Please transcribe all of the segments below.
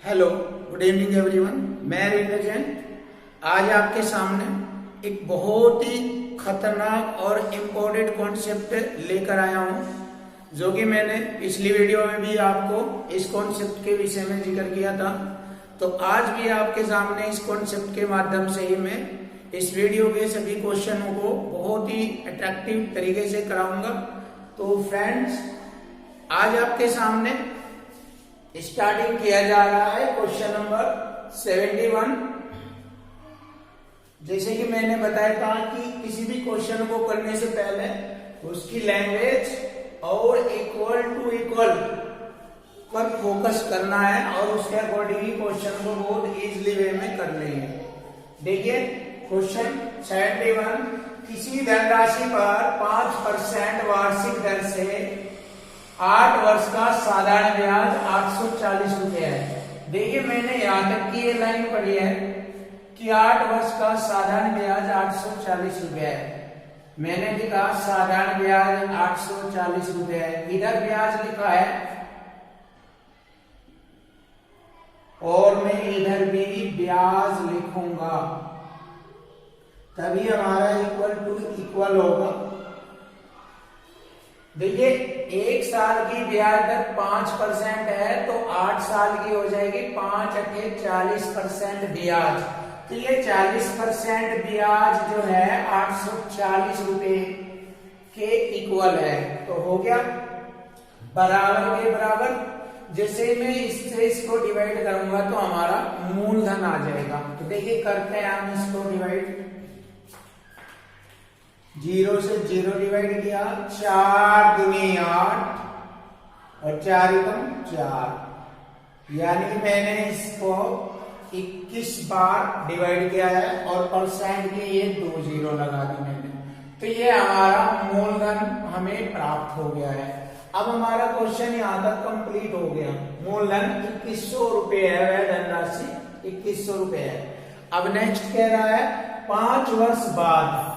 Hello, good evening everyone. मैं रीना जैन आज आपके सामने एक बहुत ही खतरनाक और इम्पोर्टेंट कॉन्सेप्ट लेकर आया हूं, जो कि मैंने पिछली वीडियो में भी आपको इस कॉन्सेप्ट के विषय में जिक्र किया था। तो आज भी आपके सामने इस कॉन्सेप्ट के माध्यम से ही मैं इस वीडियो के सभी क्वेश्चनों को बहुत ही अट्रैक्टिव तरीके से कराऊंगा। तो फ्रेंड्स, आज आपके सामने स्टार्टिंग किया जा रहा है क्वेश्चन नंबर 71। जैसे कि मैंने बताया था कि किसी भी क्वेश्चन को करने से पहले उसकी लैंग्वेज और इक्वल टू इक्वल पर फोकस करना है और उसके अकॉर्डिंग ही क्वेश्चन को बहुत इजीली वे में कर लेंगे। देखिए क्वेश्चन 71, किसी धनराशि पर 5% वार्षिक दर से 8 वर्ष का साधारण ब्याज 840 रुपए है। देखिए मैंने यहां तक की ये लाइन पढ़ी है कि 8 वर्ष का साधारण ब्याज 840 रुपए है। मैंने लिखा साधारण ब्याज 840 रुपए है, इधर ब्याज लिखा है और मैं इधर भी ब्याज लिखूंगा, तभी हमारा इक्वल टू इक्वल होगा। देखिए 1 साल की ब्याज दर 5% है तो 8 साल की हो जाएगी 5 अठे 40% ब्याज। तो ये 40% ब्याज जो है 840 रुपए के इक्वल है। तो हो गया बराबर के बराबर। जैसे मैं इससे इसको डिवाइड करूंगा तो हमारा मूलधन आ जाएगा। तो देखिए करते हैं हम इसको डिवाइड। 0 से 0 डिवाइड किया, 4 दूनी 8 और 4 एकम 4, यानी कि मैंने इसको 21 बार डिवाइड किया है और परसेंट के ये 2 जीरो लगा दी मैंने। तो ये हमारा मूलधन हमें प्राप्त हो गया है। अब हमारा क्वेश्चन यहां तक कंप्लीट हो गया। मूलधन 2100 रुपए है, वह धनराशि 2100 रुपए है। अब नेक्स्ट कह रहा है 5 वर्ष बाद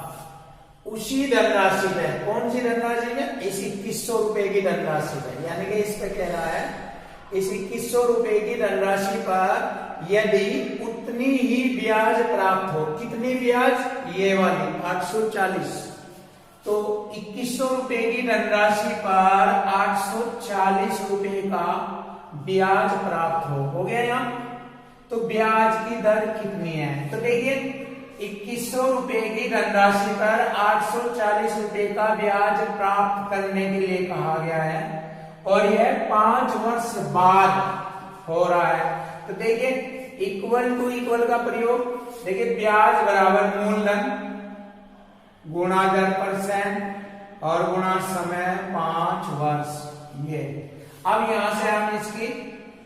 उसी धनराशि में, कौन सी धनराशि में, इस 2100 रुपए की धनराशि में, यानी कि इस पे कह रहा है इस 2100 रुपए की धनराशि पर यदि उतनी ही ब्याज प्राप्त हो। कितनी ब्याज? ये वाली 840। तो 2100 रुपए की धनराशि पर 840 रुपए का ब्याज प्राप्त हो गया यहाँ। तो ब्याज की दर कितनी है? तो देखिए 2100 रुपए की धनराशि पर 840 रुपए का ब्याज प्राप्त करने के लिए कहा गया है और यह 5 वर्ष बाद हो रहा है। तो देखिए इक्वल टू इक्वल का प्रयोग, देखिए ब्याज बराबर मूलधन गुणा दर % और गुणा समय 5 वर्ष। ये अब यहां से हम इसकी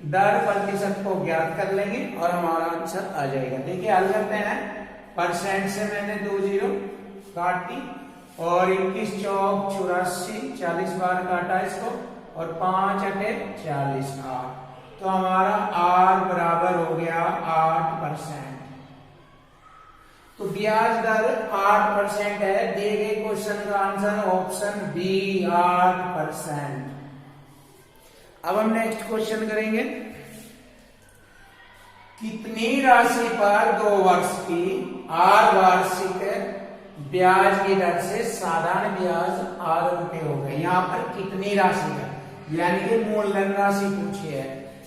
दर प्रतिशत को ज्ञात कर लेंगे और हमारा आंसर आ जाएगा। देखिए हल करते हैं। परसेंट से मैंने 2 जीरो काटी और 21 चौक 84, 40 बार काटा इसको और 5 अठे 40 8। तो हमारा R बराबर हो गया 8%। तो ब्याज दर 8% है। दिए गए क्वेश्चन का आंसर ऑप्शन बी 8%। अब हम नेक्स्ट क्वेश्चन करेंगे। कितनी राशि पर 2 वर्ष की R वार्षिक ब्याज की दर से साधारण ब्याज 8 रुपए हो गए। यहाँ पर कितनी राशि है, यानी कि मूलधन राशि पूछी है।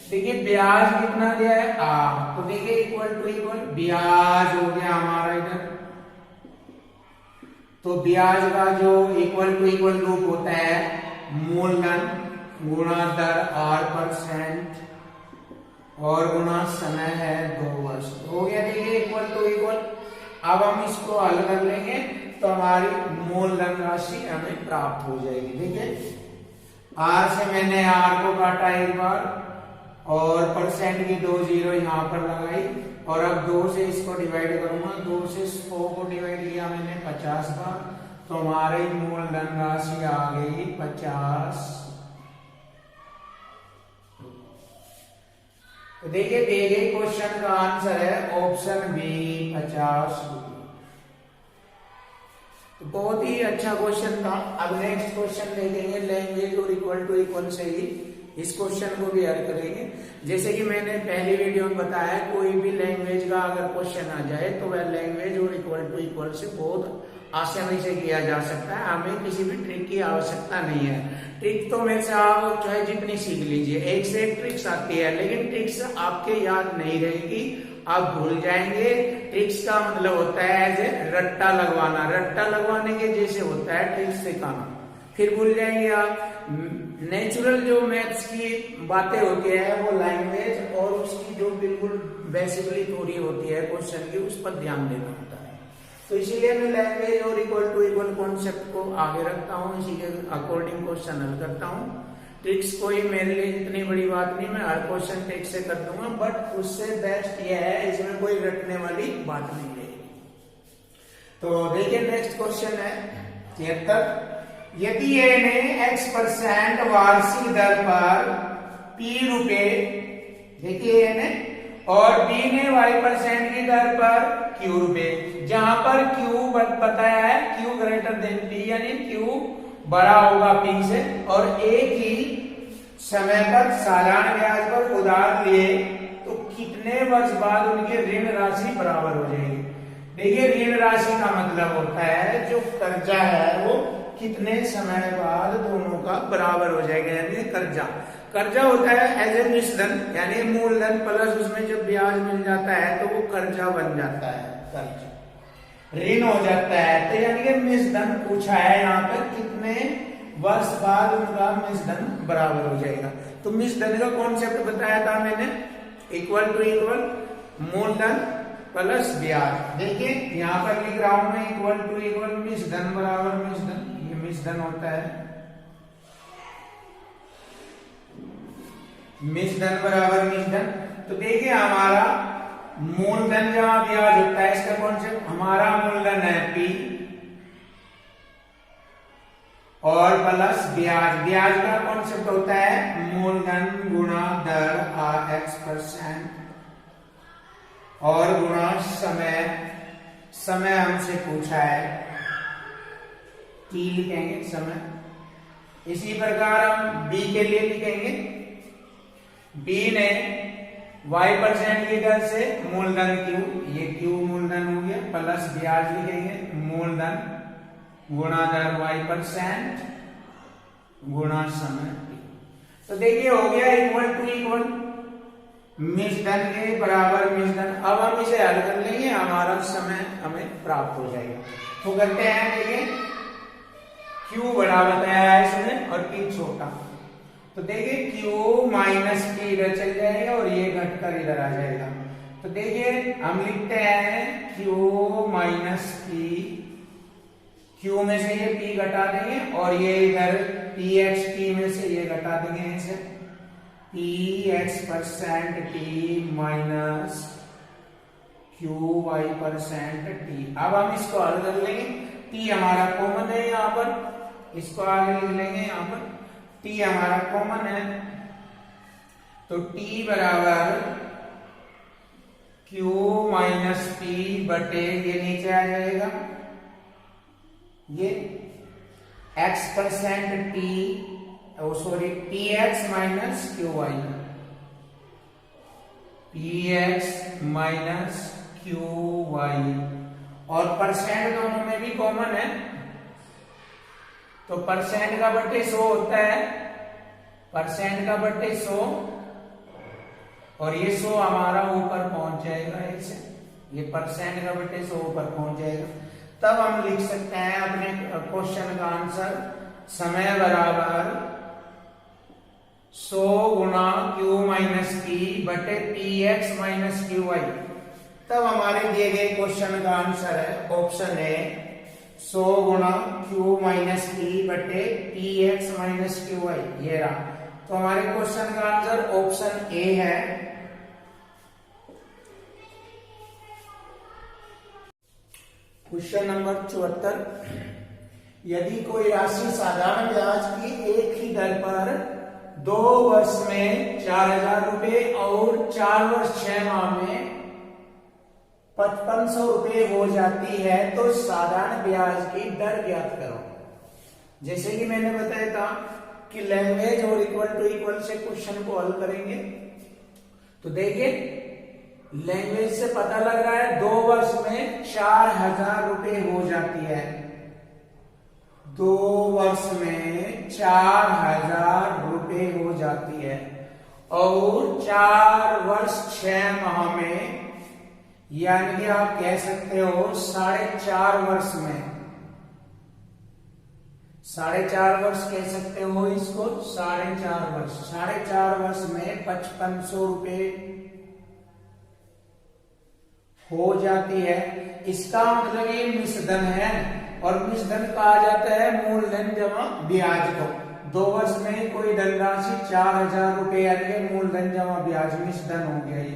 देखिए ब्याज कितना दिया है R, तो देखिए इक्वल टू इक्वल ब्याज हो गया हमारा इधर। तो ब्याज का जो इक्वल टू इक्वल रूप होता है मूलधन गुणा दर 8% और गुणा समय है 2 वर्ष। हो गया देखिए इक्वल टू इक्वल। अब हम इसको हल कर लेंगे तो हमारी मूलधन राशि हमें प्राप्त हो जाएगी। देखिए R से मैंने R को काटा एक बार और परसेंट की 2 जीरो यहां पर लगाई और अब 2 से इसको डिवाइड करूंगा। 2 से 100 को डिवाइड किया मैंने 50 बार, तो हमारी मूलधन राशि आ गई 50। तो देखिए दिए गए क्वेश्चन का आंसर है ऑप्शन बी 50 रुपये। तो बहुत ही अच्छा क्वेश्चन था। अब नेक्स्ट क्वेश्चन देखेंगे लैंग्वेज और इक्वल टू इक्वल से ही इस क्वेश्चन को भी हल करेंगे। जैसे कि मैंने पहली वीडियो में बताया, कोई भी लैंग्वेज का अगर क्वेश्चन आ जाए तो वह लैंग्वेज और इक्वल से बहुत आसानी से किया जा सकता है, हमें किसी भी ट्रिक की आवश्यकता नहीं है। ट्रिक तो मेरे से आप चाहे जितनी सीख लीजिए, एक से एक ट्रिक्स आती है, लेकिन ट्रिक्स आपके याद नहीं रहेगी, आप भूल जाएंगे। ट्रिक्स का मतलब होता है एज ए रट्टा लगवाना, रट्टा लगवाने के जैसे होता है ट्रिक्स सिखाना, फिर भूल जाएंगे आप। नेचुरल जो मैथ्स की बातें होती है वो लैंग्वेज और उसकी जो बिल्कुल बेसिकली थ्योरी होती है क्वेश्चन की, उस पर ध्यान देना होता है। तो इसीलिए मैं लैंग्वेज और इक्वल कॉन्सेप्ट को आगे रखता हूँ, इसी के अकॉर्डिंग क्वेश्चन हल करता हूँ। ट्रिक्स कोई मेरे लिए इतनी बड़ी बात नहीं, मैं हर क्वेश्चन ट्रिक से कर दूंगा, बट उससे बेस्ट यह है इसमें कोई रटने वाली बात नहीं रहेगी। तो देखिए नेक्स्ट क्वेश्चन है 73। यदि ए ने x% वार्षिक दर पर P रुपए, देखिए ए ने, और B ने y% की दर पर Q रुपए, जहां पर Q बताया है Q ग्रेटर देन P, यानी Q बड़ा होगा P से, और एक ही समय पर सालाना ब्याज पर उधार लिए तो कितने वर्ष बाद उनकी ऋण राशि बराबर हो जाएगी। देखिए ऋण राशि का मतलब होता है जो कर्जा है वो कितने समय बाद दोनों का बराबर हो जाएगा, यानी कर्जा होता है एज ए मिश्रधन, यानी मूलधन प्लस उसमें जब ब्याज मिल जाता है तो वो कर्जा बन जाता है, कर्जा ऋण हो जाता है। तो यानी कि मिश्रधन पूछा है यहाँ पर, कितने वर्ष बाद उनका मिश्रधन बराबर हो जाएगा। तो मिश्रधन का कॉन्सेप्ट बताया था मैंने, इक्वल टू इक्वल मूलधन प्लस ब्याज। देखिए यहाँ पर लिख रहा हूं मैं इक्वल टू इक्वल मिश्रधन बराबर मिश्रधन, ये मिश्रधन होता है, मिश्रधन बराबर मिश्रधन। तो देखिए हमारा मूलधन जहां ब्याज होता है, इसका कॉन्सेप्ट, हमारा मूलधन है P और प्लस ब्याज, ब्याज का कॉन्सेप्ट होता है मूलधन गुणा दर x% और गुणा समय, समय हमसे पूछा है T लिखेंगे समय। इसी प्रकार हम B के लिए लिखेंगे, B ने y% की दर से मूलधन Q, ये Q मूलधन हो गया, प्लस ब्याज लिखेंगे मूलधन गुणा दर y% गुणा समय। तो देखिए हो गया इक्वल टू इक्वल मिश्रधन के बराबर मिश्रधन। अब हम इसे हल कर लेंगे, हमारा समय हमें प्राप्त हो जाएगा। तो करते हैं, देखिए Q बड़ा बताया है इसमें और P छोटा, तो देखिए Q माइनस P इधर चल जाएगा और ये घटकर इधर आ जाएगा। तो देखिए हम लिखते हैं Q माइनस P, Q में से ये P घटा देंगे और ये इधर PX में से ये घटा देंगे, इसे PX% T minus QY% T। अब हम इसको हल कर लेंगे, T हमारा कॉमन है यहाँ पर, इसको आगे लिख लेंगे, यहाँ पर T हमारा कॉमन है, तो T बराबर Q माइनस P बटे ये नीचे आ जाएगा, ये x% T, sorry PX minus QY, PX minus QY, और परसेंट दोनों में भी कॉमन है, तो परसेंट का बटे 100 होता है, परसेंट का बटे 100, और ये 100 हमारा ऊपर पहुंच जाएगा, ऐसे ये परसेंट का बटे 100 ऊपर पहुंच जाएगा। तब हम लिख सकते हैं अपने क्वेश्चन का आंसर, समय बराबर 100 गुणा Q माइनस P बटे PX माइनस QY। तब हमारे दिए गए क्वेश्चन का आंसर है ऑप्शन है 100 गुणा Q माइनस P बटे PX माइनस QY, ये रहा। तो हमारे क्वेश्चन का आंसर ऑप्शन ए है। Question number 74। यदि कोई राशि साधारण ब्याज की एक ही दर पर 2 वर्ष में 4,000 रुपए और 4 वर्ष 6 माह में 5500 रुपए हो जाती है, तो साधारण ब्याज की दर ज्ञात करो। जैसे कि मैंने बताया था कि लैंग्वेज और इक्वल से क्वेश्चन को हल करेंगे। तो देखिए लैंग्वेज से पता लग रहा है 2 वर्ष में 4000 रुपए हो जाती है। 2 वर्ष में 4000 रुपए हो जाती है और 4 वर्ष 6 माह में, यानी कि आप कह सकते हो 4.5 वर्ष में, 4.5 वर्ष कह सकते हो इसको, 4.5 वर्ष, 4.5 वर्ष में 5500 रुपए हो जाती है। इसका मतलब ये मिश्रधन है और मिश्रधन कहा जाता है मूलधन जमा ब्याज को। 2 वर्ष में कोई धनराशि 4000 रुपए यानी मूलधन जमा ब्याज मिश्रधन हो गया ये,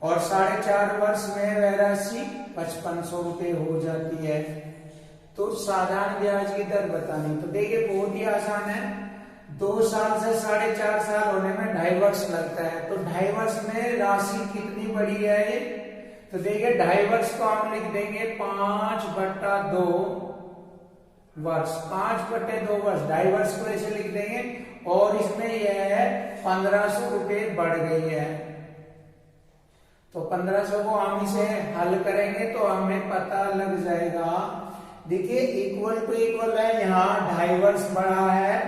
और 4.5 वर्ष में वह राशि 5500 रुपए हो जाती है। तो साधारण ब्याज की दर बतानी, तो देखिए बहुत ही आसान है। 2 साल से 4.5 साल होने में 2.5 वर्ष लगता है, तो 2.5 वर्ष में राशि कितनी बड़ी है ये, तो देखिए 2.5 वर्ष को हम लिख देंगे 5/2 वर्ष, 5/2 वर्ष, 2.5 वर्ष को ऐसे लिख देंगे। और इसमें यह है 1500 रुपए बढ़ गई है, तो 1500 को हम इसे हल करेंगे तो हमें पता लग जाएगा। देखिए इक्वल है, यहाँ 2.5 वर्ष बढ़ा है,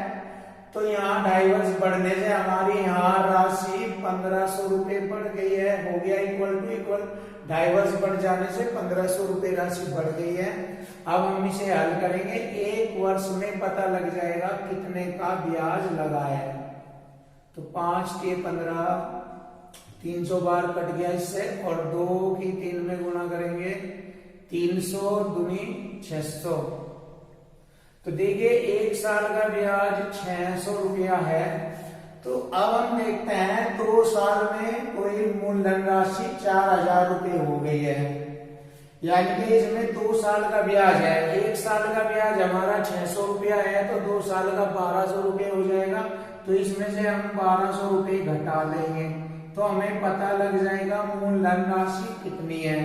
तो यहाँ 2.5 वर्ष बढ़ने से हमारी यहाँ राशि 1500 रुपए बढ़ गई है, हो गया इक्वल। 2.5 वर्ष बढ़ जाने से 1500 रुपए राशि बढ़ गई है। अब हम इसे हल करेंगे, 1 वर्ष में पता लग जाएगा कितने का ब्याज लगा है। तो 5 के 15, 300 बार कट गया इससे, और 2 की 3 में गुणा करेंगे, 300 दूनी 600। तो देखिए 1 साल का ब्याज 600 रुपया है। तो अब हम देखते हैं 2 साल में कोई मूलधन राशि 4000 रुपये हो गई है, यानी कि इसमें 2 साल का ब्याज है। 1 साल का ब्याज हमारा 600 रुपया है, तो 2 साल का 1200 रुपये हो जाएगा। तो इसमें से हम 1200 रुपये घटा लेंगे तो हमें पता लग जाएगा मूलधन राशि कितनी है।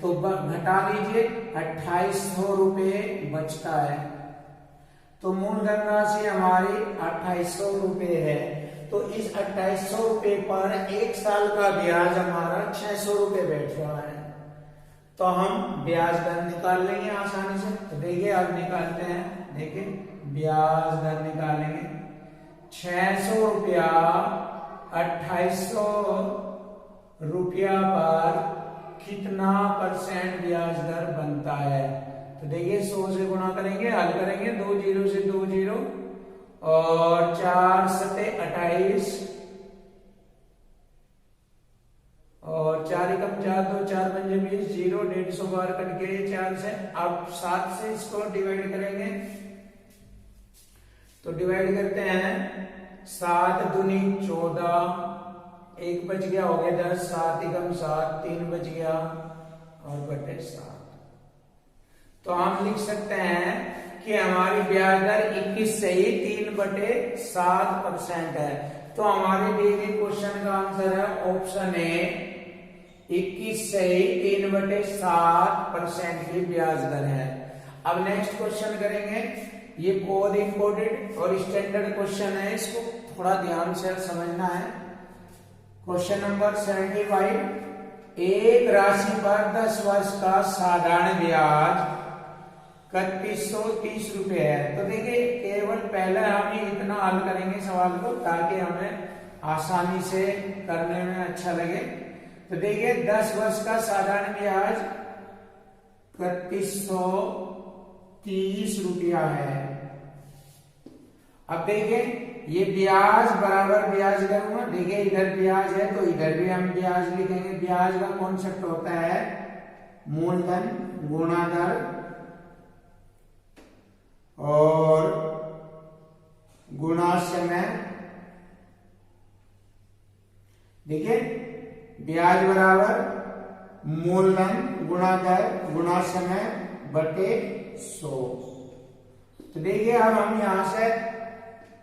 तो घटा लीजिए, 2800 रुपये बचता है। तो मूलधन राशि हमारी 2800 रुपये है। तो इस 2800 रुपये पर 1 साल का ब्याज हमारा 600 रुपये बैठ रहा है, तो हम ब्याज दर निकाल लेंगे आसानी से। तो देखिए अब निकालते हैं, देखिए ब्याज दर निकालेंगे। 600 रुपया 2800 रुपया पर कितना % ब्याज दर बनता है। तो देखिए 100 से गुणा करेंगे, हल करेंगे, 2 0 से 2 0 और 4 सते 28 और 4 एकम 4 2 4 पंजे 20 0 150 बार कट के 4 से। अब 7 से इसको डिवाइड करेंगे, तो डिवाइड करते हैं, 7 दूनी 14, 1 बच गया, हो गया 10, 7 एकम 7, 3 बच गया और बटे 7। तो हम लिख सकते हैं कि हमारी ब्याज दर 21 से ही 3/7% है। तो हमारे दिए गए क्वेश्चन का आंसर है ऑप्शन ए, 21 से ही 3/7% की ब्याज दर है। अब नेक्स्ट क्वेश्चन करेंगे, ये बहुत इंपॉर्टेंट और स्टैंडर्ड क्वेश्चन है, इसको थोड़ा ध्यान से समझना है। क्वेश्चन नंबर 75, एक राशि पर 10 वर्ष का साधारण ब्याज 3130 रुपये है। तो देखिए केवल पहले हम इतना हल करेंगे सवाल को ताकि हमें आसानी से करने में अच्छा लगे। तो देखिए 10 वर्ष का साधारण ब्याज 3130 रुपया है। अब देखिए ये ब्याज बराबर ब्याज करूंगा, देखिए इधर ब्याज है तो इधर भी हम ब्याज लिखेंगे। ब्याज का कॉन्सेप्ट होता है मूलधन गुणा दर और गुणा समय। देखिए ब्याज बराबर मूलधन गुणा दर गुणा समय बटे 100। तो देखिए अब हम यहां से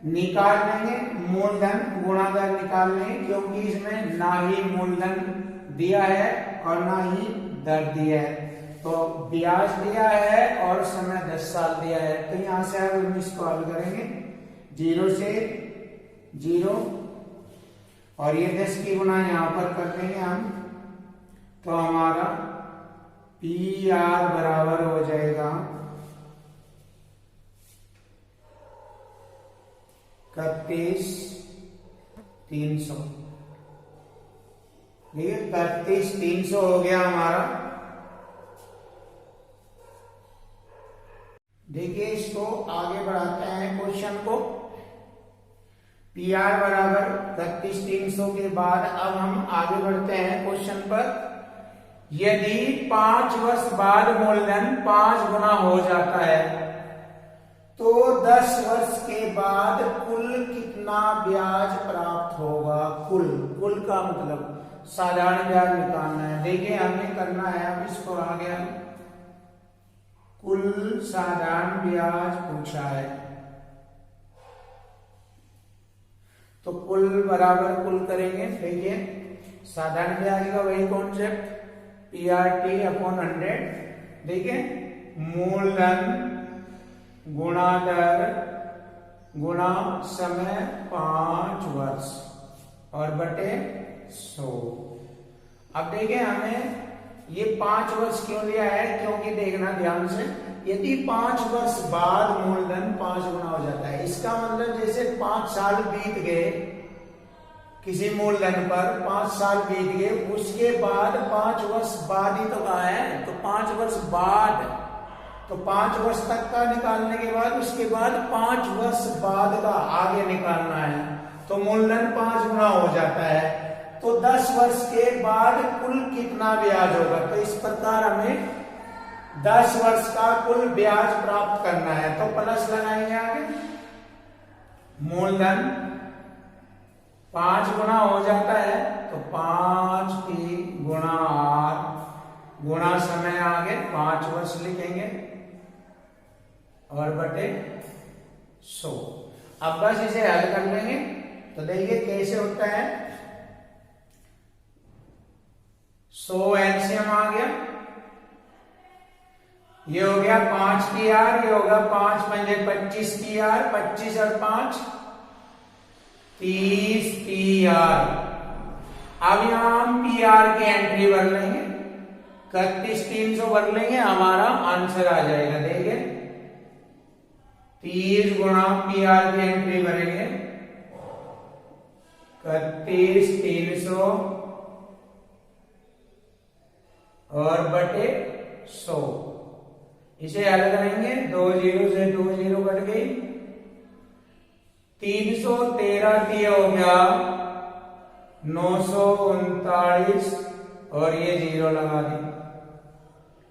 निकाल लेंगे, मूलधन गुणा दर निकाल लेंगे, क्योंकि इसमें ना ही मूलधन दिया है और ना ही दर दिया है। तो ब्याज दिया है और समय 10 साल दिया है, तो यहां से अब हम इसको हल करेंगे। 0 से 0 और ये 10 की गुना यहां पर कर देंगे हम, तो हमारा PR बराबर हो जाएगा 31,300। ठीक है, 31,300 हो गया हमारा। देखिए इसको आगे बढ़ाते हैं क्वेश्चन को। PR बराबर 31,300 के बाद अब हम आगे बढ़ते हैं क्वेश्चन पर। यदि 5 वर्ष बाद मूलधन 5 गुना हो जाता है तो 10 वर्ष के बाद कुल कितना ब्याज प्राप्त होगा? कुल का मतलब साधारण ब्याज निकालना है। देखिए हमें करना है, अब इसको आ गया कुल साधारण ब्याज पूछा है, तो कुल बराबर कुल करेंगे। देखिए साधारण ब्याज का वही कॉन्सेप्ट PRT अपॉन 100। देखिए मूलधन गुणा दर गुणा समय 5 वर्ष और बटे 100। अब देखिए हमें ये 5 वर्ष क्यों लिया है, क्योंकि देखना ध्यान से, यदि 5 वर्ष बाद मूलधन 5 गुना हो जाता है, इसका मतलब जैसे 5 साल बीत गए किसी मूलधन पर, 5 साल बीत गए, उसके बाद 5 वर्ष बाद ही तो कहा है, तो 5 वर्ष बाद, तो 5 वर्ष तक का निकालने के बाद उसके बाद 5 वर्ष बाद का आगे निकालना है, तो मूलधन 5 गुना हो जाता है। तो 10 वर्ष के बाद कुल कितना ब्याज होगा? तो इस प्रकार हमें 10 वर्ष का कुल ब्याज प्राप्त करना है, तो प्लस लगाएंगे आगे। मूलधन 5 गुना हो जाता है तो 5 की गुणा 8 गुणा समय आगे 5 वर्ष लिखेंगे और बटे 100। अब बस इसे हल कर लेंगे, तो देखिए कैसे होता है। 100 एलसीएम आ गया, ये हो गया 5 PR, ये होगा 5 पंजे 25 PR, 25 और 5 30 PR। अब यहां हम PR की एंट्री भर लेंगे, 31,300 भर लेंगे, हमारा आंसर आ जाएगा। देखिए 30 गुणा PR की एंट्री भरेंगे, 31,300 और बटे 100। इसे हल करेंगे, 2 0 से 2 0 कट गई, 313 की हो गया 939 और ये 0 लगा दी,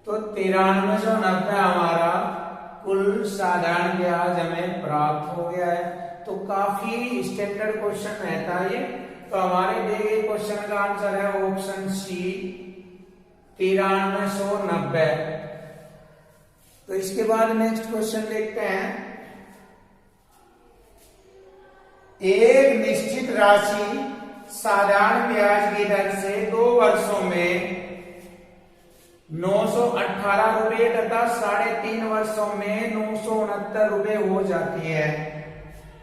तो 9390 हमारा कुल साधारण ब्याज हमें प्राप्त हो गया है। तो काफी स्टैंडर्ड क्वेश्चन रहता है ये। तो हमारे दिए गए क्वेश्चन का आंसर है ऑप्शन सी 9390। तो इसके बाद नेक्स्ट क्वेश्चन देखते हैं। एक निश्चित राशि साधारण ब्याज की दर से 2 वर्षों में 918 रुपए तथा 3.5 वर्षों में 969 रुपए हो जाती है,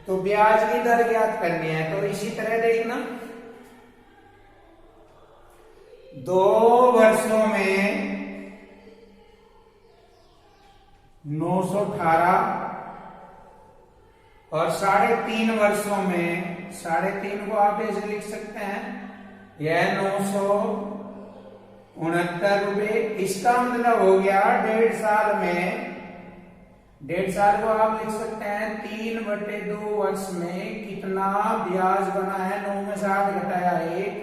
तो ब्याज की दर ज्ञात करनी है। तो इसी तरह देखना, 2 वर्षों में 918 और 3.5 वर्षों में 3.5 को आप ऐसे लिख सकते हैं, यह 969 रुपए। इसका मतलब हो गया 1.5 साल में, 1.5 साल को आप लिख सकते हैं 3/2 वर्ष में कितना ब्याज बना है। 9 में से 8 घटाया 1,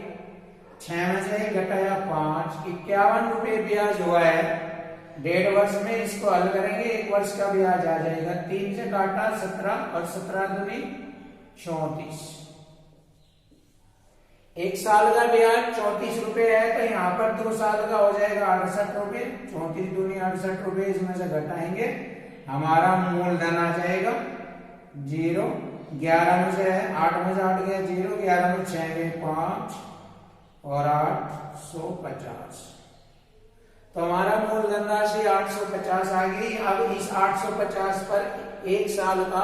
6 में से 1 घटाया 5, 51 रुपए ब्याज हुआ है 1.5 वर्ष में। इसको हल करेंगे, 1 वर्ष का ब्याज आ जाएगा, 3 से काटा 17 और 17 दूनी 34। 1 साल का ब्याज 34 रुपए है, तो यहाँ पर 2 साल का हो जाएगा 68 रुपए, 34 दूनी 68 रुपए, इसमें से घटाएंगे हमारा मूलधन आ जाएगा 0। 11 में से 8 में से 8 गया 0, 11 में 6 गए 5 और 850। तो हमारा मूलधन राशि 850 आ गई। अब इस 850 पर 1 साल का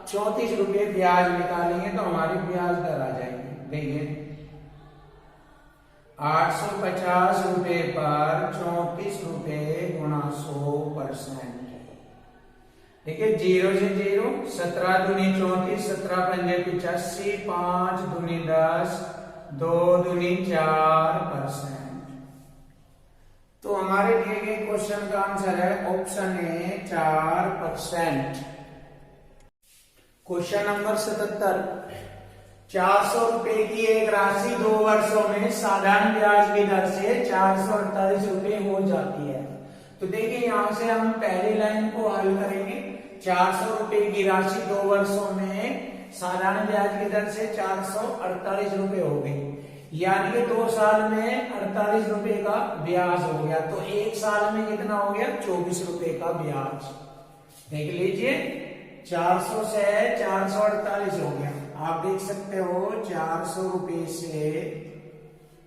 34 रुपये ब्याज निकालेंगे तो हमारी ब्याज दर आ जाएगी। देखिए 850 रुपये पर 34 रुपये गुणा 100%। देखिए 0 से 0, 17 दूनी 34, 17 पंजे 85, 5 दूनी 10, 2 दूनी 4%। तो हमारे दिए गए क्वेश्चन का आंसर है ऑप्शन ए 4%। क्वेश्चन नंबर 77, 400 रुपए की एक राशि 2 वर्षों में साधारण ब्याज की दर से 448 रुपए हो जाती है। तो देखिए यहां से हम पहली लाइन को हल करेंगे। 400 रुपए की राशि 2 वर्षों में साधारण ब्याज की दर से 448 रुपए हो गई, यानी कि 2 साल में 48 रुपए का ब्याज हो गया। तो 1 साल में कितना हो गया? 24 रुपए का ब्याज। देख लीजिए 400 से 448 हो गया। आप देख सकते हो 400 रुपए से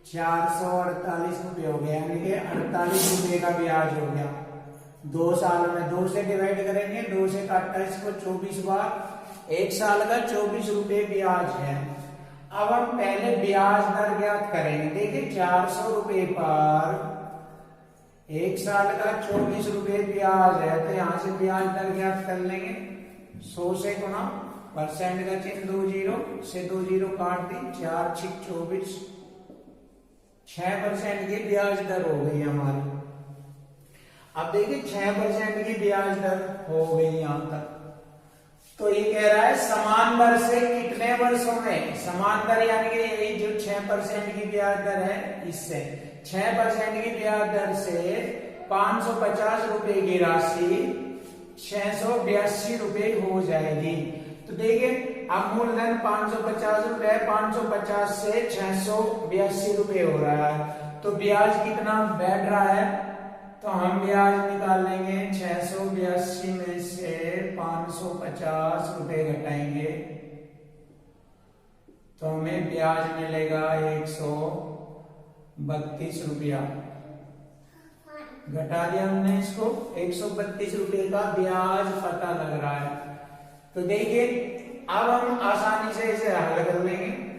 448 रुपए हो गया, यानी कि 48 रुपए का ब्याज हो गया। 2 साल में 2 से डिवाइड करेंगे, 2 से काटता है इसको 24 बार, 1 साल का 24 रुपए ब्याज है। अब हम पहले ब्याज दर ज्ञात करेंगे। देखिए 400 रुपए पर 1 साल का 24 रुपए ब्याज है, तो यहां से ब्याज दर ज्ञात कर लेंगे। 100 से गुणा, परसेंट का चिन्ह 2 जीरो से 2 जीरो काट दी, 4 6 24, 6% की ब्याज दर हो गई हमारी। अब देखिए 6% की ब्याज दर हो गई यहां तक। तो ये कह रहा है समान दर से कितने वर्षों में, समान दर यानी कि यही जो 6% की ब्याज दर है, इससे 6% की ब्याज दर से 550 रुपए की राशि 682 रुपए हो जाएगी। तो देखिए अब मूलधन 550 रुपए, 550 से 682 रुपए हो रहा है, तो ब्याज कितना बैठ रहा है? तो हम ब्याज निकाल लेंगे। 682 में से 550 रुपए घटाएंगे तो हमें ब्याज मिलेगा 132 रुपया। घटा दिया हमने इसको, 132 रुपए का ब्याज पता लग रहा है। तो देखिए अब हम आसानी से इसे हल कर लेंगे।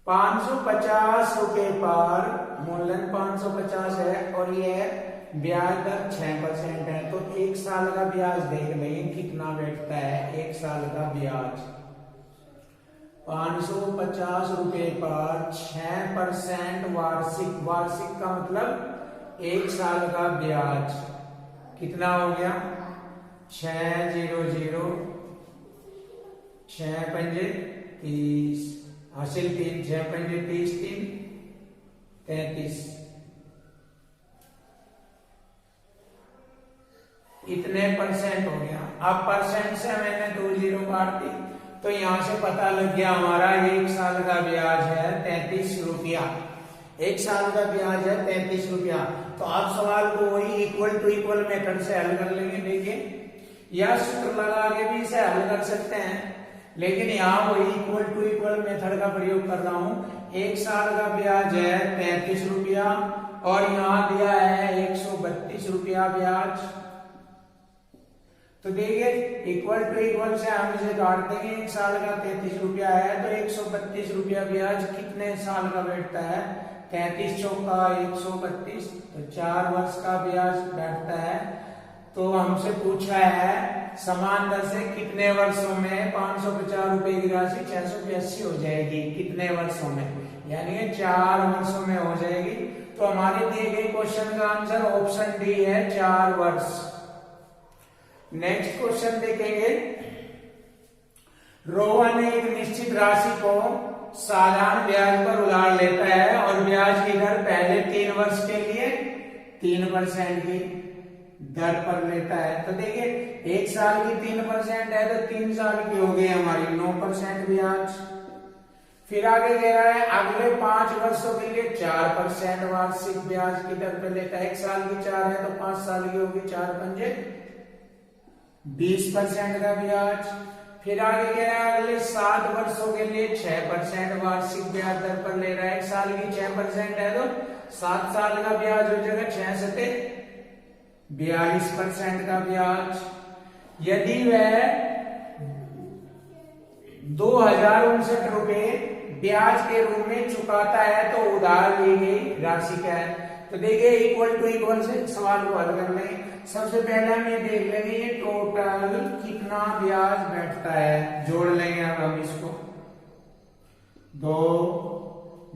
550 रुपए पर मूलधन 550 है और ये ब्याज दर 6% है, तो 1 साल का ब्याज देख लेंगे कितना बैठता है। 1 साल का ब्याज 550 रुपए पर 6% वार्षिक, वार्षिक का मतलब 1 साल का ब्याज कितना हो गया? 600, 6 पंजे 30, हासिल 3, 6 पंजे 30, 3 33, इतने % हो गया। अब परसेंट से मैंने 2 जीरो काट दी, तो यहां से पता लग गया हमारा 1 साल का ब्याज है 33 रुपया। 1 साल का ब्याज है 33 रुपया। तो आप सवाल को वही इक्वल टू इक्वल मेथड से हल कर लेंगे। देखिए या सूत्र लगा के भी इसे हल कर सकते हैं, लेकिन यहाँ वही इक्वल टू इक्वल मेथड का प्रयोग कर रहा हूं। 1 साल का ब्याज है 33 रुपया और यहाँ दिया है 132 रुपया ब्याज। तो देखिए इक्वल टू इक्वल से हम इसे काट देंगे। 1 साल का 33 रुपया है तो 132 रुपया ब्याज कितने साल का बैठता है? 33 चौका 132, तो 4 वर्ष का ब्याज बैठता है। तो हमसे पूछा है समान दर से कितने वर्षों में 550 रुपए की राशि 682 हो जाएगी, कितने वर्षों में, यानी कि 4 वर्षों में हो जाएगी। तो हमारे दिए गए क्वेश्चन का आंसर ऑप्शन डी है 4 वर्ष। नेक्स्ट क्वेश्चन देखेंगे। रोहन एक निश्चित राशि को साधारण ब्याज पर उधार लेता है और ब्याज की दर पहले 3 वर्ष के लिए 3% की दर पर लेता है। तो देखिए 1 साल की 3% है तो 3 साल की हो गई हमारी 9% ब्याज। फिर आगे कह रहा है अगले 5 वर्षों के लिए 4% वार्षिक ब्याज की दर पर लेता है। 1 साल की 4 है तो 5 साल की होगी 4 पंजे 20% का ब्याज। फिर आगे कह रहा है अगले 7 वर्षों के लिए 6% वार्षिक ब्याज दर पर ले रहा है। 1 साल की 6% है तो 7 साल का ब्याज हो जाएगा 6 सते 42% का ब्याज। यदि वह ₹2059 ब्याज के रूप में चुकाता है, तो उधार ली गई राशि क्या है? तो देखिए इक्वल टू इक्वल से सवाल को हल कर लेंगे। सबसे पहले हम ये देख लेंगे ये टोटल कितना ब्याज बैठता है, जोड़ लेंगे अब हम इसको। 2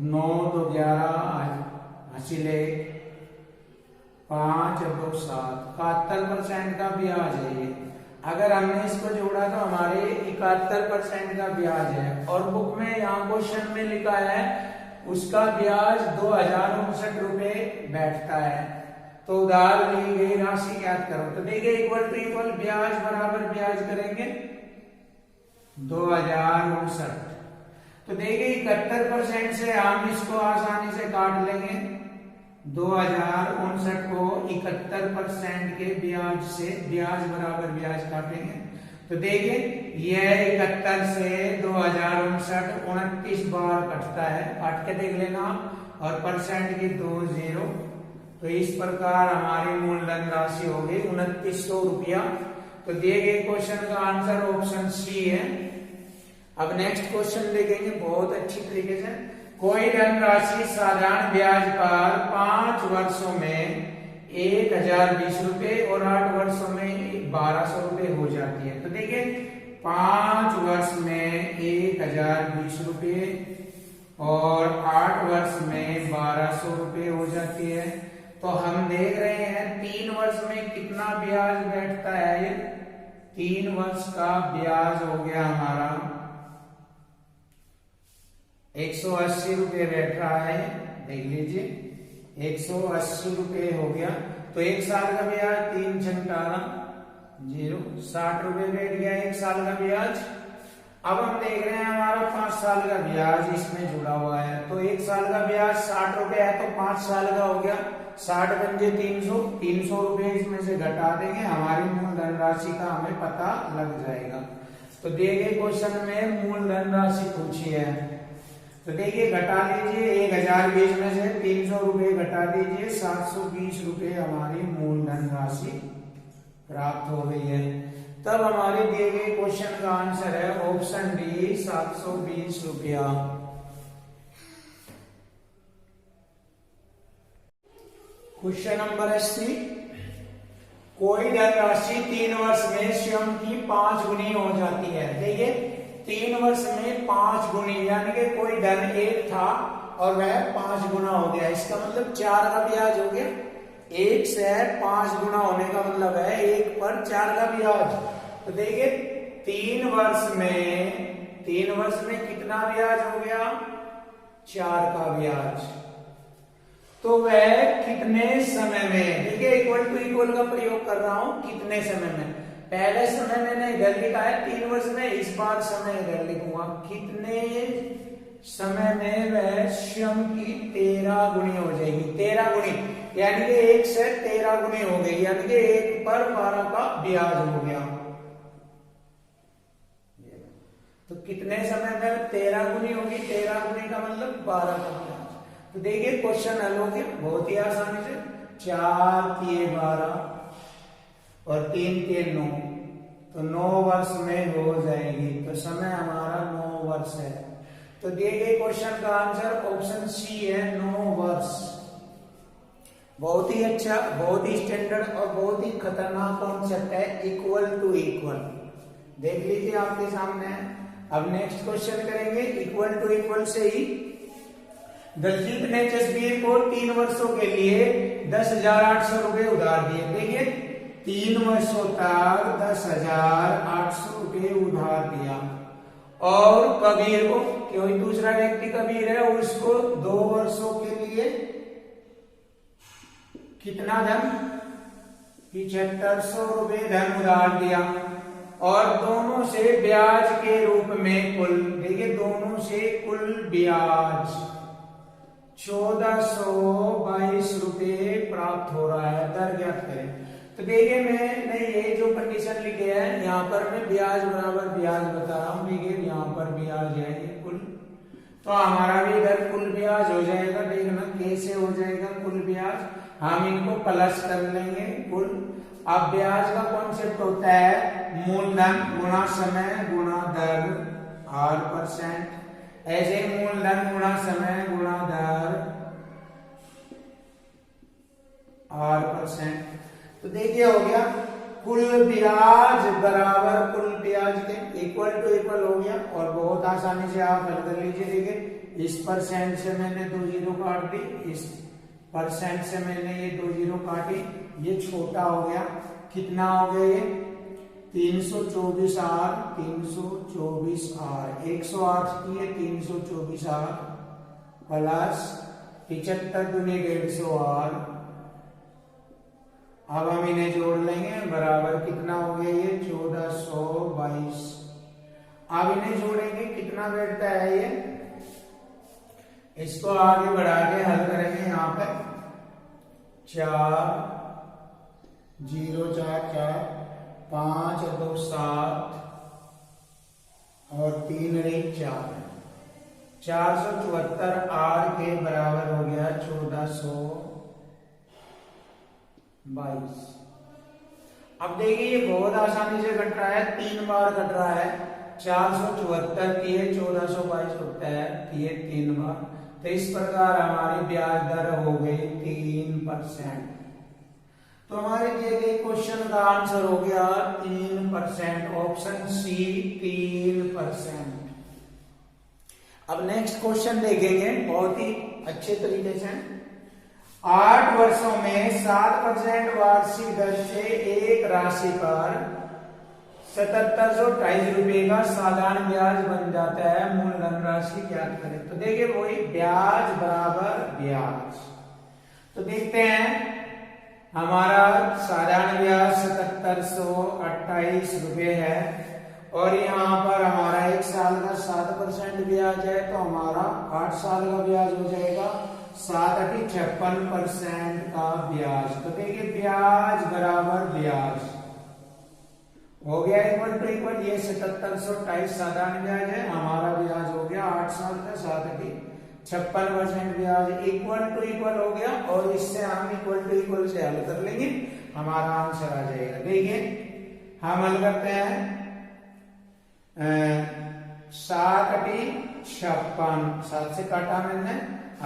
9 2 11 हासिले 5 2 7 71% का ब्याज है ये। अगर हमने इसको जोड़ा तो हमारे 71% का ब्याज है, और बुक में यहाँ क्वेश्चन में लिखा है उसका ब्याज ₹2059 बैठता है। तो उधार ली गई राशि ज्ञात करो। तो देखिए इक्वल टू इक्वल ब्याज बराबर ब्याज करेंगे 2059। तो देखिए 71% से हम इसको आसानी से काट लेंगे। 2059 को 71% के ब्याज से ब्याज बराबर ब्याज काटेंगे। तो देखिए यह 71 से 2059 29 बार कटता है, काट के देख लेना, और परसेंट की 2 0। तो इस प्रकार हमारी मूलधन राशि हो गई ₹2900। तो दिए गए क्वेश्चन का आंसर ऑप्शन सी है। अब नेक्स्ट क्वेश्चन देखेंगे बहुत अच्छी तरीके से। कोई धनराशि साधारण ब्याज पर 5 वर्षों में ₹1020 और 8 वर्षों में ₹1200 हो जाती है। तो देखिए 5 वर्ष में ₹1020 और 8 वर्ष में ₹1200 हो जाती है। तो हम देख रहे हैं 3 वर्ष में कितना ब्याज बैठता है। ये 3 वर्ष का ब्याज हो गया हमारा ₹180 बैठ रहा है, देख लीजिए ₹180 हो गया। तो 1 साल का ब्याज 3 18 0 ₹60 बैठ गया 1 साल का ब्याज। अब हम देख रहे हैं हमारा 5 साल का ब्याज इसमें जुड़ा हुआ है। तो 1 साल का ब्याज ₹60 है, तो 5 साल का हो गया 60 पंजे 300, ₹300 इसमें से घटा देंगे, हमारी मूलधन राशि का हमें पता लग जाएगा। तो दिए गए क्वेश्चन में मूलधन राशि पूछी है। तो देखिए घटा लीजिए 1020 में से ₹300 घटा दीजिए, ₹720 हमारी मूलधन राशि प्राप्त हो गई है। तब हमारे दिए गए क्वेश्चन का आंसर है ऑप्शन डी ₹720। Question number 80। कोई धनराशि 3 वर्ष में स्वयं की 5 गुनी हो जाती है। देखिए 3 वर्ष में 5 गुनी, यानी कि कोई धन 1 था और वह 5 गुना हो गया। इसका मतलब 4 का ब्याज हो गया। 1 से 5 गुना होने का मतलब है 1 पर 4 का ब्याज। तो देखिए 3 वर्ष में कितना ब्याज हो गया? 4 का ब्याज। तो वह कितने समय में, देखिए इक्वल टू इक्वल का प्रयोग कर रहा हूं, कितने समय में। पहले समय मैंने इधर लिखा है 3 वर्ष में, इस बार समय इधर लिखूंगा। कितने समय में वह स्वयं की 13 गुनी हो जाएगी। 13 गुनी यानी कि 1 से 13 गुनी हो गई, यानी कि 1 पर 12 का ब्याज हो गया। तो कितने समय में 13 गुनी होगी? 13 गुनी का मतलब 12 का ब्याज। तो देखिए क्वेश्चन हल हो गया बहुत ही आसानी से। 4 3 12 और 3 3 9, तो 9 वर्ष में हो जाएगी। तो समय हमारा 9 वर्ष है। तो दिए गए क्वेश्चन का आंसर ऑप्शन सी है 9 वर्ष। बहुत ही अच्छा, बहुत ही स्टैंडर्ड और बहुत ही खतरनाक कॉन्सेप्ट है इक्वल टू इक्वल। देख लीजिए आपके सामने है। अब नेक्स्ट क्वेश्चन करेंगे इक्वल टू इक्वल से ही। दलजीत ने जसबीर को 3 वर्षों के लिए 10,800 रुपए उधार दिए। देखिए 3 वर्षों तक 10,800 रुपए उधार दिया, और कबीर को, कोई दूसरा व्यक्ति कबीर है, उसको 2 वर्षों के लिए कितना धन? 7500 रुपए धन उधार दिया, और दोनों से ब्याज के रूप में कुल, देखिए दोनों से कुल ब्याज 1422 रुपए प्राप्त हो रहा है। दर ज्ञात करें। तो देखिए मैंने ये जो कंडीशन लिखे है यहाँ पर मैं ब्याज बराबर ब्याज बता रहा हूँ। देखिए यहाँ पर ब्याज है ये कुल, तो हमारा भी इधर कुल ब्याज हो जाएगा। देखना कैसे हो जाएगा कुल ब्याज, हम इनको प्लस कर लेंगे कुल। अब ब्याज का कॉन्सेप्ट होता है मूलधन गुणा समय गुणा दर, r%। ऐसे मूलधन गुणा समय गुणा दर r%। तो देखिए हो गया कुल ब्याज बराबर कुल ब्याज के इक्वल टू इक्वल हो गया। और बहुत आसानी से आप हल कर लीजिए। देखिए इस परसेंट से मैंने 2 जीरो काट दी, इस परसेंट से मैंने ये 2 जीरो काटी, ये छोटा हो गया। कितना हो गया ये 324r, 324r 108 की है 324r प्लस 75 दूनी 150r। अब हम इन्हें जोड़ लेंगे बराबर कितना हो गया ये 1422। अब इन्हें जोड़ेंगे कितना बैठता है ये, इसको आगे बढ़ा के हल करेंगे। यहाँ पे 4 0 4 4 5 2 7 और 3 4 474 r के बराबर हो गया 1422। अब देखिए ये बहुत आसानी से कट रहा है, 3 बार कट रहा है। 474 की है 1422 होता है, ये 3 बार। तो इस प्रकार हमारी ब्याज दर हो गई 3%। तो हमारे दिए गए क्वेश्चन का आंसर हो गया 3%, ऑप्शन सी 3%। अब नेक्स्ट क्वेश्चन देखेंगे बहुत ही अच्छे तरीके से। 8 वर्षों में 7% वार्षिक दर से एक राशि पर 7728 रुपए का साधारण ब्याज बन जाता है। मूलधन राशि ज्ञात करें। तो देखिए वही ब्याज बराबर ब्याज। तो देखते हैं हमारा साधारण ब्याज 7728 रुपए है और यहाँ पर हमारा 1 साल का 7% ब्याज है, तो हमारा 8 साल का ब्याज हो जाएगा 7×56% का ब्याज। तो देखिए ब्याज बराबर ब्याज हो गया इक्वल टू इक्वल। ये 7728 साधारण ब्याज है, हमारा ब्याज हो गया 8 साल का 7×56% ब्याज इक्वल टू इक्वल हो गया। और इससे हम इक्वल टू इक्वल से हल कर लेंगे, हमारा आंसर आ जाएगा। देखिए हम हल करते हैं 7×56, 7 से काटा मैंने,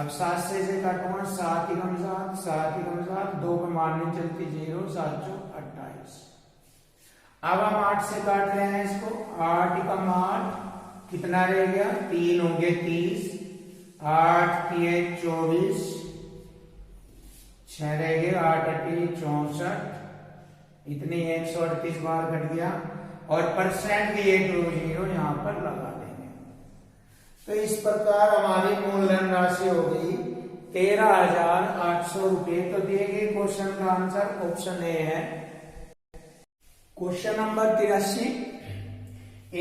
अब 7 से काटूंगा 7 × 7, 7 × 7, 2 पे मारने चलती 0, 7 × 28। अब हम 8 से काट रहे हैं इसको, 8 × 8 कितना रह गया 3 होंगे 30, 8 3 24, 6 रह गए 8 8 64, इतनी 138 बार कट गया। और परसेंट की 1 2 0 यहाँ पर लगा देंगे। तो इस प्रकार हमारी मूलधन राशि हो गई 13,800 रुपए। तो दिए गए क्वेश्चन का आंसर ऑप्शन ए है। क्वेश्चन नंबर 83,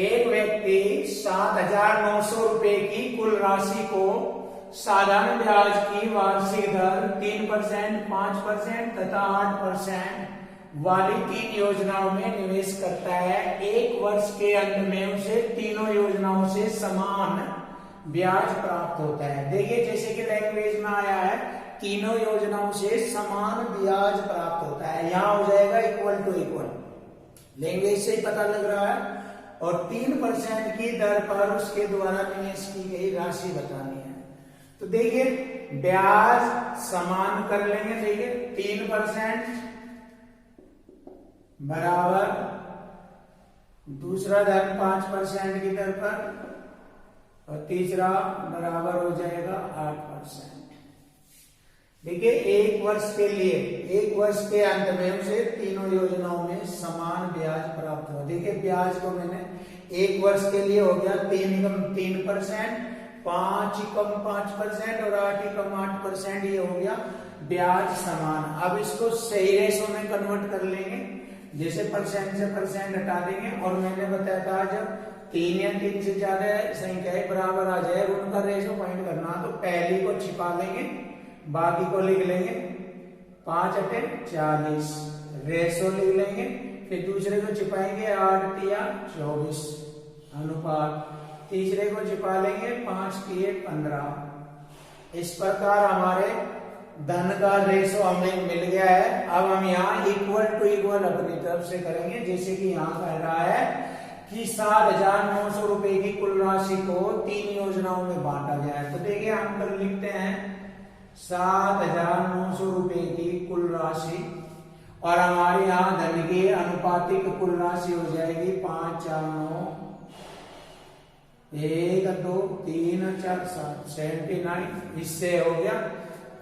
एक व्यक्ति 7,900 रुपए की कुल राशि को साधारण ब्याज की वार्षिक दर 3%, 5% तथा 8% वाली 3 योजनाओं में निवेश करता है। 1 वर्ष के अंत में उसे तीनों योजनाओं से समान ब्याज प्राप्त होता है। देखिए जैसे कि लैंग्वेज में आया है तीनों योजनाओं से समान ब्याज प्राप्त होता है, यहां हो जाएगा इक्वल टू इक्वल, लैंग्वेज से ही पता लग रहा है। और 3% की दर पर उसके द्वारा निवेश की गई राशि बतानी है। तो देखिए ब्याज समान कर लेंगे। देखिए 3% बराबर दूसरा धन 5% की दर पर और तीसरा बराबर हो जाएगा 8%। देखिए 1 वर्ष के लिए, 1 वर्ष के अंत में उसे तीनों योजनाओं में समान ब्याज प्राप्त हुआ। देखिए ब्याज को मैंने 1 वर्ष के लिए हो गया 3%, 5×5% और 8×8%, ये हो गया ब्याज समान। अब इसको सही रेशो में कन्वर्ट कर लेंगे, जैसे परसेंट से परसेंट हटा देंगे। और मैंने बताया था जब 3 या 3 से ज्यादा संख्याएं बराबर आ जाए उनका रेशो फाइंड करना, तो पहली को छिपा लेंगे, बाकी को लिख लेंगे 5 8 40 रेशो लिख लेंगे। फिर दूसरे को छिपाएंगे 8 3 24 अनुपात, तीसरे को छिपा लेंगे 5 3 15। इस प्रकार हमारे धन का रेशो हमें मिल गया है। अब हम यहाँ इक्वल टू इक्वल अपनी तरफ से करेंगे, जैसे कि यहाँ कह रहा है कि 7,900 रुपए की कुल राशि को 3 योजनाओं में बांटा गया है। तो देखिए हम कर लिखते हैं 7,900 रुपए की कुल राशि, और हमारे यहाँ धन की अनुपातिक कुल राशि हो जाएगी 5, 4, 9, 1, 2, 3, 4, 7, 79। इससे हो गया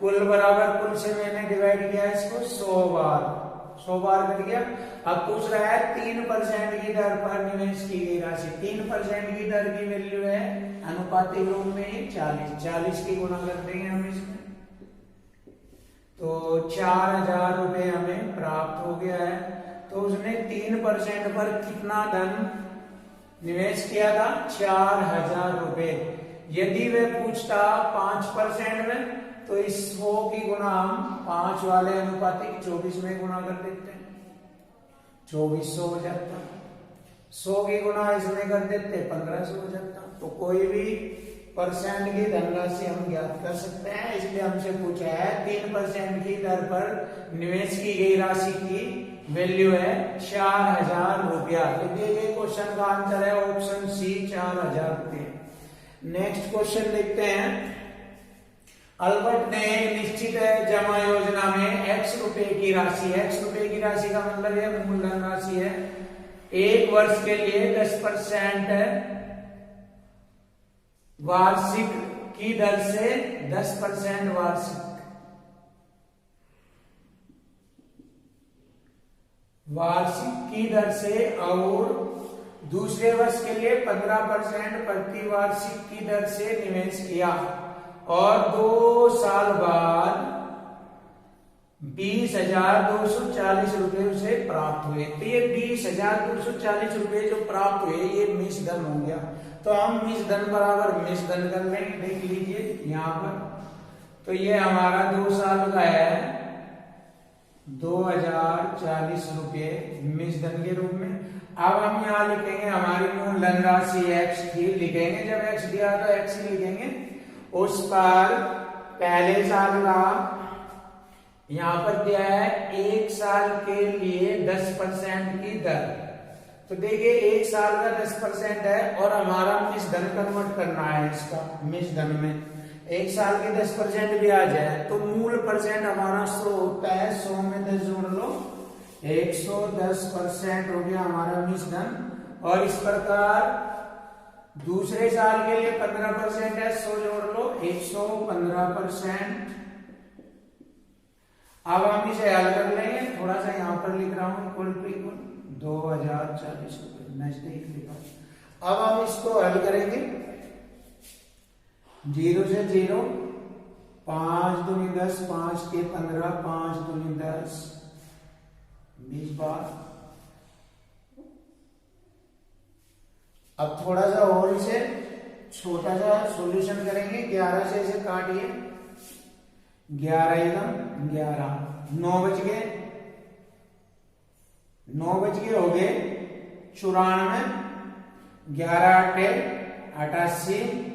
कुल बराबर कुल से मैंने डिवाइड किया इसको 100 बार कर गया। अब पूछ रहा है 3% की दर पर निवेश की गई राशि। 3% की दर की वैल्यू है अनुपातिक रूप में 40 की गुणा कर देंगे हम इसमें, तो 4,000 रुपए हमें प्राप्त हो गया है। तो उसने 3% पर कितना धन निवेश किया था? 4,000 रुपए। यदि वह पूछता 5% में, तो इस 100 की गुणा हम 5 वाले अनुपातिक 24 में गुणा कर देते हैं, 2400 हो जाता। 100 की गुणा इसमें कर देते 1500 हो जाता। तो कोई भी परसेंट की धनराशि हम ज्ञात कर सकते हैं। इसलिए हमसे पूछा है 3% की दर पर निवेश की गई राशि की वैल्यू है 4,000 रुपया। तो देखिए क्वेश्चन का आंसर है ऑप्शन सी, 4,000 रुपये। नेक्स्ट क्वेश्चन देखते हैं। अल्बर्ट ने निश्चित जमा योजना में x रुपए की राशि, x रुपए की राशि का मतलब है मूलधन राशि है, 1 वर्ष के लिए 10% वार्षिक की दर से 10% वार्षिक की दर से, और दूसरे वर्ष के लिए 15% प्रति वार्षिक की दर से निवेश किया, और 2 साल बाद 20,240 रुपए उसे प्राप्त हुए। तो ये 20,240 रुपए जो प्राप्त हुए ये मिश धन हो गया। तो हम मिश धन बराबर मिश धन कर लेंगे, देख लीजिए यहाँ पर। तो ये हमारा 2 साल का है 2,040 रुपये मिश धन के रूप में। अब हम यहाँ लिखेंगे हमारी मूलधन राशि x थी, लिखेंगे जब x दिया तो x लिखेंगे। उस पर पहले साल का यहां पर क्या है 1 साल के लिए 10% की दर। तो देखिए 1 साल का 10% है, और हमारा मिश धन कन्वर्ट करना है इसका मिश धन में। 1 साल के 10% भी आ जाए तो मूल परसेंट हमारा 100 होता है, 100 में 10 जोड़ लो, 110% हो गया हमारा मिश धन। और इस प्रकार दूसरे साल के लिए 15% है, 100 जोड़ लो, 115%। अब हम इसे हल कर लेंगे, थोड़ा सा यहां पर लिख रहा हूं इक्वल टू इक्वल 2,040 रुपए नजदीक लिखा। अब हम इसको हल करेंगे 0 से 0, 5 दूनी 10, 5 के 15, 5 दूनी 10, 20 बार। अब थोड़ा सा और इसे छोटा सा सॉल्यूशन करेंगे। 11 से इसे काटिए, 11 एकम 11, 9 बच गए, 9 बच गए हो गए 94, 11 8 88,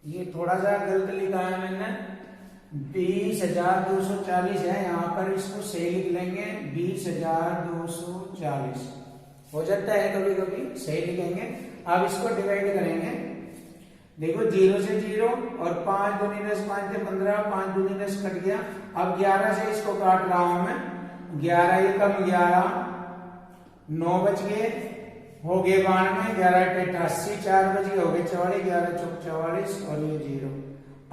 ये थोड़ा सा गलत लिखा है मैंने, 20,240 है, यहाँ पर इसको सही लिख लेंगे 20,240 हो जाता है, कभी कभी सही लिखेंगे। अब इसको डिवाइड करेंगे, देखो 0 से 0 और 5 दूनी 10, 5 से 15, 5 दूनी 10 कट गया। अब 11 से इसको काट रहा हूं मैं, 11 एकम 11, 9 बच गए हो गए 92, 11 88, 4 बच गए हो गए 44, 11 चौक 44 और ये 0।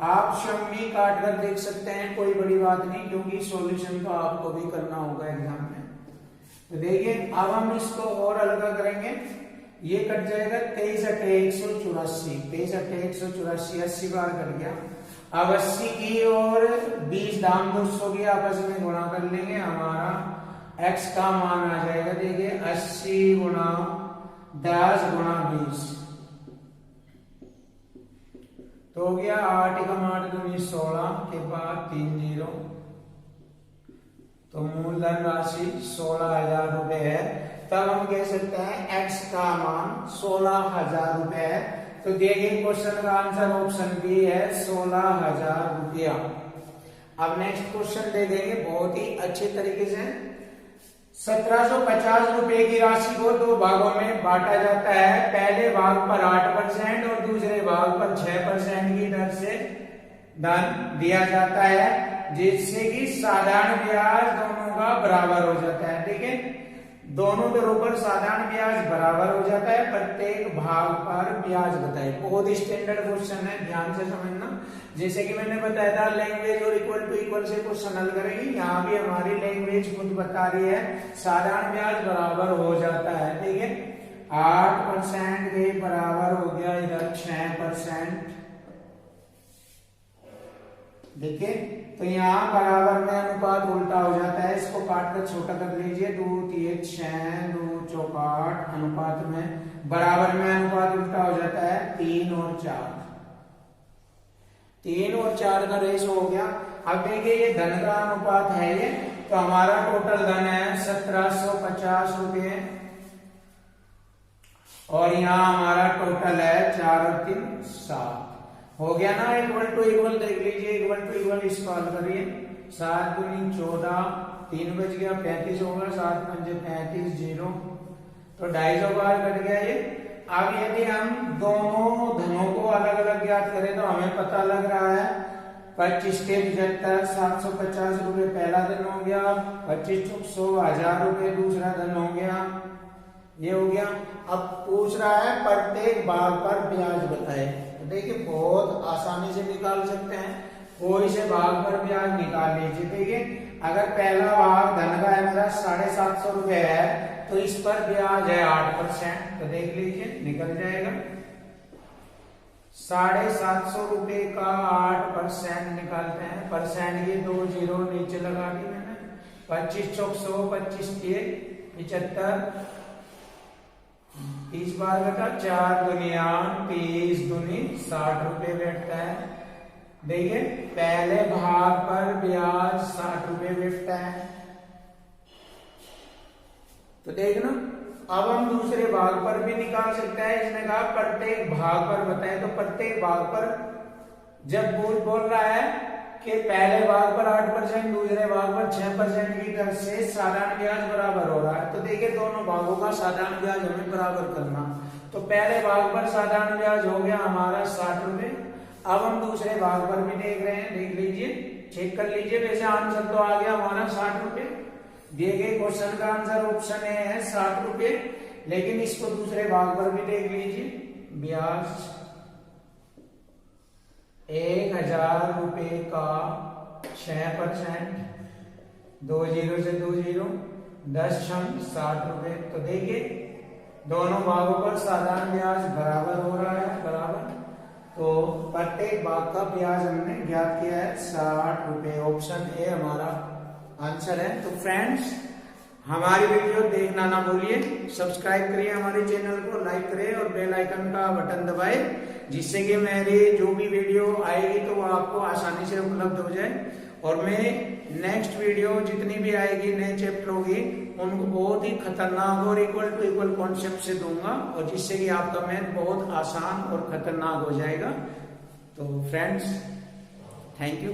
आप शम्मी काट कर देख सकते हैं, कोई बड़ी बात नहीं, क्योंकि सॉल्यूशन तो आपको भी करना होगा एग्जाम में। तो देखिए अब हम इसको और हल्का करेंगे, ये कट जाएगा 23 8 184, 23 8 184, 80 बार कट गया। अब 80 की और 20 दाम 200 की आपस में गुणा कर लेंगे, हमारा x का मान आ जाएगा। देखिए 80 गुणा 10 गुणा 20 तो हो गया 8 एकम 8 दूनी 16 के बाद 3 0, तो मूलधन राशि 16,000 रुपए है। तब हम कह सकते हैं x का मान 16,000 रुपए है। तो देखिए क्वेश्चन का आंसर ऑप्शन बी है 16,000 रुपया। अब नेक्स्ट क्वेश्चन देखेंगे बहुत ही अच्छे तरीके से। 1750 रुपए की राशि को दो भागों में बांटा जाता है। पहले भाग पर 8% और दूसरे भाग पर 6% की दर से धन दिया जाता है, जिससे कि साधारण ब्याज दोनों का बराबर हो जाता है। ठीक है, दोनों दरों पर साधारण ब्याज बराबर हो जाता है। प्रत्येक भाग पर ब्याज बताए। बहुत ही स्टैंडर्ड क्वेश्चन है, ध्यान से समझना। जैसे कि मैंने बताया था लैंग्वेज और इक्वल टू इक्वल से क्वेश्चन हल करेंगे, यहाँ भी हमारी लैंग्वेज खुद बता रही है साधारण ब्याज बराबर हो जाता है। ठीक है, 8% के बराबर हो गया इधर 6%। देखिए, तो यहाँ बराबर में अनुपात उल्टा हो जाता है, इसको काट कर छोटा कर लीजिए। 2 3 6 2 4 8 अनुपात में बराबर में अनुपात उल्टा हो जाता है 3 और 4। 3 और 4 का रेशो हो गया। अब देखिए ये धन का अनुपात है ये, तो हमारा टोटल धन है 1750 रुपये और यहाँ हमारा टोटल है 4 और 3 7। हो गया ना, इक्वल टू इक्वल देख लीजिए, इक्वल टू इक्वल इसको हल करिए। 7 दूनी 14, 3 बच गया 35 होगा, 7 पंजे 35 0, तो 250 बार कट गया ये। अब यदि हम दोनों धनों को अलग अलग ज्ञात करें तो हमें पता लग रहा है 25 के 75 750 रुपये पहला धन हो गया, 25 100 1000 रुपये दूसरा धन हो गया, ये हो गया। अब पूछ रहा है प्रत्येक भाग पर ब्याज बताए। तो देखिए बहुत आसानी से निकाल सकते हैं, कोई से भाग पर ब्याज निकाल लीजिए। देखिए अगर पहला भाग धन का है मेरा 750 रुपये है, तो इस पर ब्याज है 8%, तो देख लीजिए निकल जाएगा। 750 रुपये का 8% निकालते हैं। परसेंट ये 2 0 नीचे लगा दी मैंने। 25 चौक 100, 25 1 75, 30 बार बेटा 4 दुनिया 30 दुनी 60 रुपये बैठता है। देखिए पहले भाग पर ब्याज 60 रुपये बैठता है। तो देखना, अब हम दूसरे भाग पर भी निकाल सकते हैं। इसने कहा प्रत्येक भाग पर बताए, तो प्रत्येक भाग पर जब बोल रहा है कि पहले भाग पर 8% दूसरे भाग पर 6% की दर से साधारण ब्याज बराबर हो रहा है। तो देखिए दोनों भागों का साधारण ब्याज हमें बराबर करना। तो पहले भाग पर साधारण ब्याज हो गया हमारा 60 रुपये। अब हम दूसरे भाग पर भी देख रहे हैं, देख लीजिए, चेक कर लीजिए। वैसे आंसर तो आ गया हमारा 60 रुपये। दिए गए क्वेश्चन का आंसर ऑप्शन ए है 60 रुपये। लेकिन इसको दूसरे भाग पर भी देख लीजिए, ब्याज 1000 रुपये का 6%, 2 0 से 2 0, 10 छंग 60 रुपये। तो देखिए दोनों भागों पर साधारण ब्याज बराबर हो रहा है, बराबर। तो प्रत्येक भाग का ब्याज हमने ज्ञात किया है 60 रुपये। ऑप्शन ए हमारा आंसर है। तो फ्रेंड्स हमारी वीडियो देखना ना भूलिए, सब्सक्राइब करिए हमारे चैनल को, लाइक करें और बेल आइकन का बटन दबाएं, जिससे कि मेरी जो भी वीडियो आएगी तो वो आपको आसानी से उपलब्ध हो जाए। और मैं नेक्स्ट वीडियो जितनी भी आएगी नए चैप्टर होगी उनको बहुत ही खतरनाक और इक्वल टू इक्वल कॉन्सेप्ट से दूंगा, और जिससे कि आपका मैथ बहुत आसान और खतरनाक हो जाएगा। तो फ्रेंड्स थैंक यू।